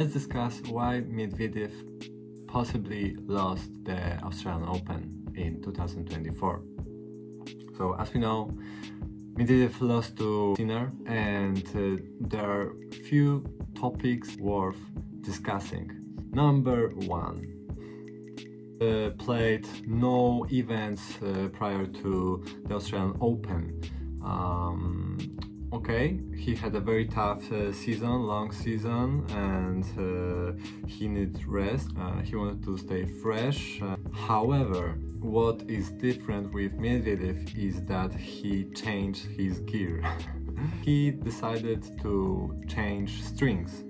let's discuss why Medvedev possibly lost the Australian Open in 2024. So as we know, Medvedev lost to Sinner, and there are few topics worth discussing. Number one, played no events prior to the Australian Open. Okay, he had a very tough season, long season, and he needed rest. He wanted to stay fresh. However, what is different with Medvedev is that he changed his gear. He decided to change strings,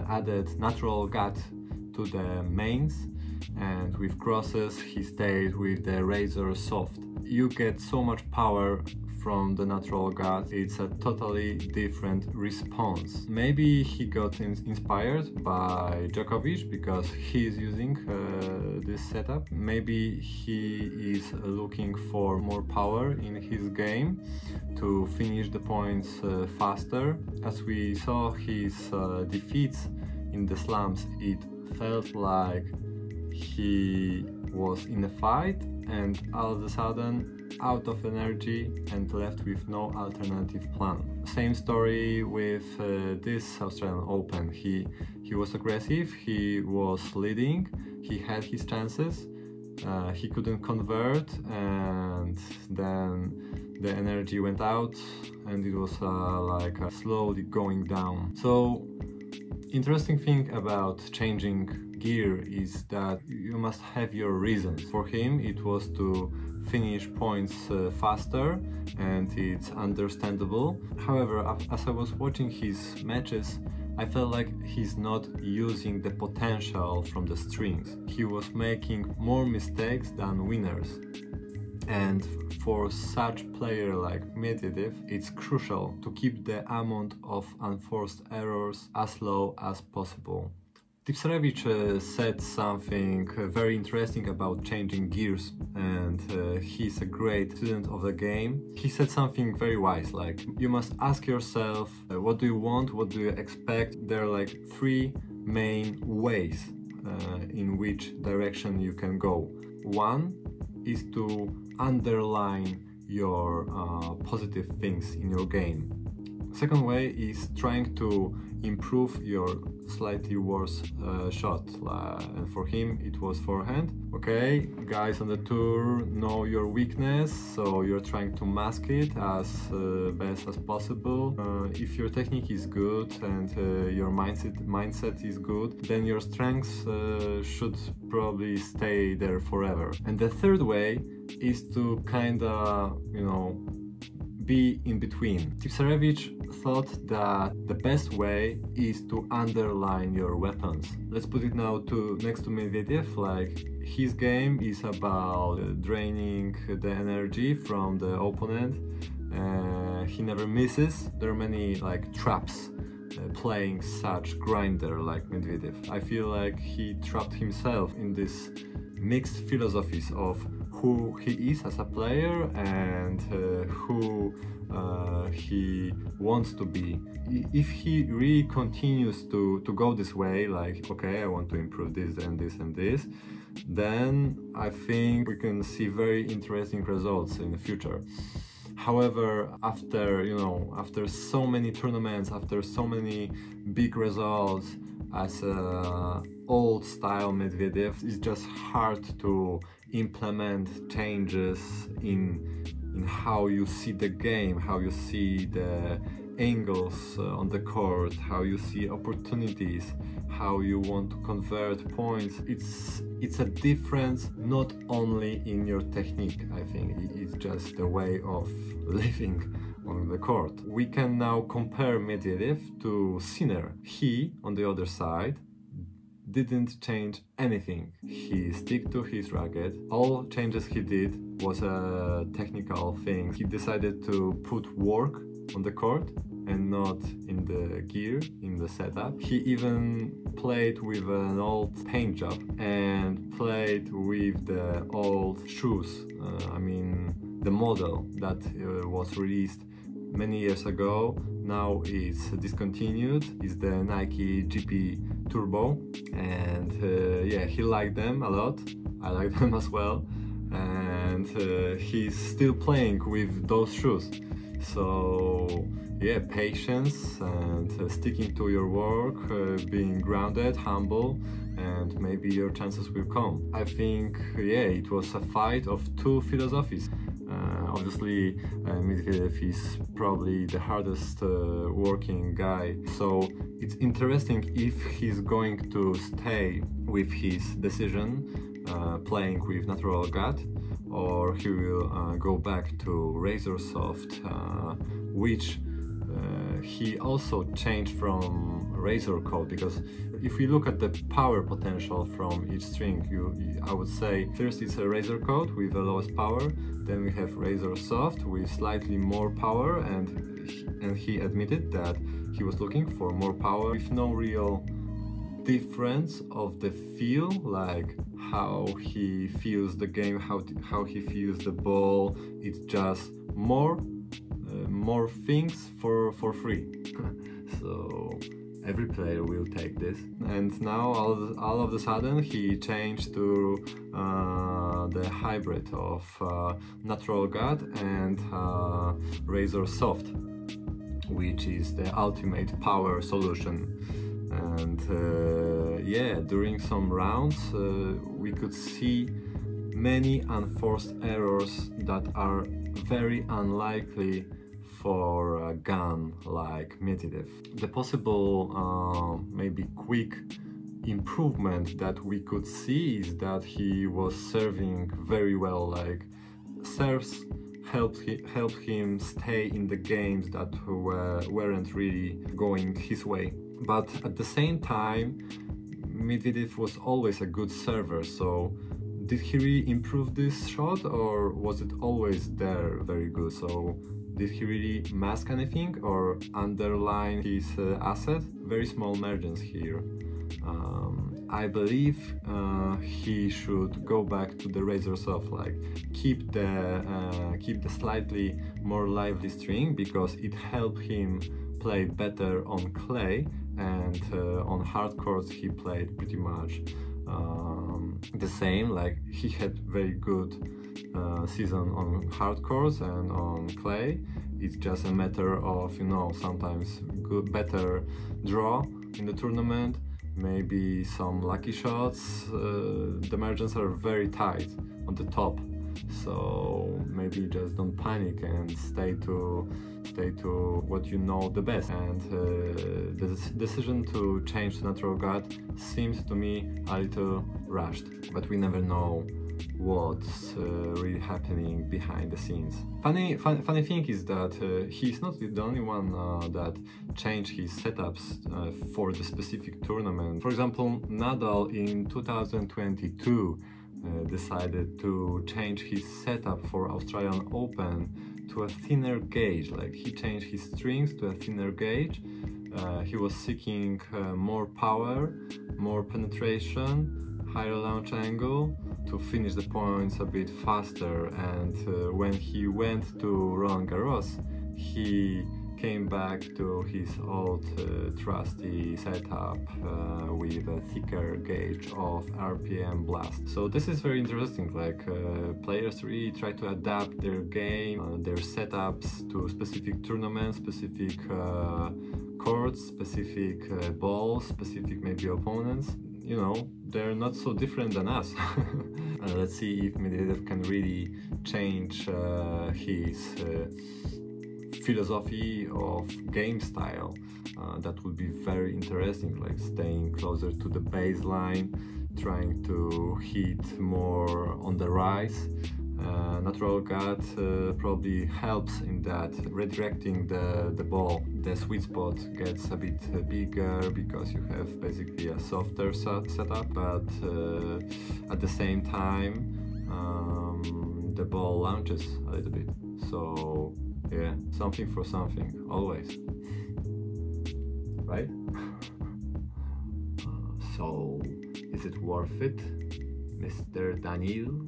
added natural gut to the mains, and with crosses he stayed with the Razor Soft. You get so much power from the natural gut, it's a totally different response. Maybe he got inspired by Djokovic because he's using this setup. Maybe he is looking for more power in his game to finish the points faster. As we saw his defeats in the slams, it felt like he was in a fight and all of a sudden out of energy and left with no alternative plan. Same story with this Australian Open. He was aggressive, he was leading, he had his chances, he couldn't convert, and then the energy went out and it was like slowly going down. So interesting thing about changing gear is that you must have your reasons. For him it was to finish points faster, and it's understandable. However, as I was watching his matches, I felt like he's not using the potential from the strings. He was making more mistakes than winners. And for such player like Medvedev, it's crucial to keep the amount of unforced errors as low as possible. Tecnifibre said something very interesting about changing gears, and he's a great student of the game. He said something very wise, like you must ask yourself what do you want, what do you expect. There are like three main ways in which direction you can go. One is to underline your positive things in your game. Second way is trying to improve your slightly worse shot, and for him it was forehand. Okay, guys on the tour know your weakness, so you're trying to mask it as best as possible. If your technique is good and your mindset is good, then your strengths should probably stay there forever. And the third way is to kinda, be in between. Tecnifibre thought that the best way is to underline your weapons. Let's put it now next to Medvedev, like his game is about draining the energy from the opponent. He never misses. There are many like traps playing such grinder like Medvedev. I feel like he trapped himself in this mixed philosophies of who he is as a player and who he wants to be. If he really continues to go this way, like okay, I want to improve this and this and this, then I think we can see very interesting results in the future. However, after so many tournaments, after so many big results as old style Medvedev, it's just hard to implement changes in how you see the game, how you see the angles on the court, how you see opportunities, how you want to convert points. It's a difference not only in your technique. I think it's just the way of living on the court. We can now compare Medvedev to Sinner. He, on the other side, didn't change anything. He stick to his racket. All changes he did was a technical thing. He decided to put work on the court and not in the gear, in the setup. He even played with an old paint job and played with the old shoes. The model that was released many years ago. Now it's discontinued. It's the Nike GP Turbo, and yeah, he liked them a lot. I like them as well, and he's still playing with those shoes. So yeah, patience and sticking to your work, being grounded, humble, and maybe your chances will come. I think, yeah, it was a fight of two philosophies. Obviously, Medvedev is probably the hardest working guy, so it's interesting if he's going to stay with his decision, playing with natural gut, or he will go back to Razor Soft, which he also changed from Razor Code, because if we look at the power potential from each string, I would say first it's a Razor Code with the lowest power, then we have Razor Soft with slightly more power, and he admitted that he was looking for more power with no real difference of the feel, like how he feels the game, how he feels the ball. It's just more things for free. So every player will take this, and now all of a sudden he changed to the hybrid of natural gut and Razor Soft, which is the ultimate power solution. And yeah, during some rounds we could see many unforced errors that are very unlikely for a gun like Medvedev. The possible maybe quick improvement that we could see is that he was serving very well, like serves helped him stay in the games that weren't really going his way. But at the same time, Medvedev was always a good server, so did he really improve this shot, or was it always there very good? So did he really mask anything or underline his asset? Very small margins here. I believe he should go back to the Razor Soft, like keep the slightly more lively string, because it helped him play better on clay, and on hard courts he played pretty much the same. Like he had very good season on hard courts and on clay. It's just a matter of, you know, sometimes better draw in the tournament, maybe some lucky shots. The margins are very tight on the top, so maybe just don't panic and stay to what you know the best. And the decision to change to natural gut seems to me a little rushed, but we never know what's really happening behind the scenes. Funny thing is that he's not the only one that changed his setups for the specific tournament. For example, Nadal in 2022 decided to change his setup for Australian Open to a thinner gauge. Like he changed his strings to a thinner gauge. He was seeking more power, more penetration, higher launch angle to finish the points a bit faster. And when he went to Roland Garros, he came back to his old trusty setup with a thicker gauge of RPM blast. So this is very interesting, like players really try to adapt their game, their setups to specific tournaments, specific courts, specific balls, specific maybe opponents. You know, they're not so different than us. Let's see if Medvedev can really change his philosophy of game style. That would be very interesting, like staying closer to the baseline, trying to hit more on the rise. Natural gut probably helps in that, redirecting the ball. The sweet spot gets a bit bigger because you have basically a softer setup, but at the same time the ball launches a little bit. So yeah, something for something, always. Right? So, is it worth it, Mr. Daniel?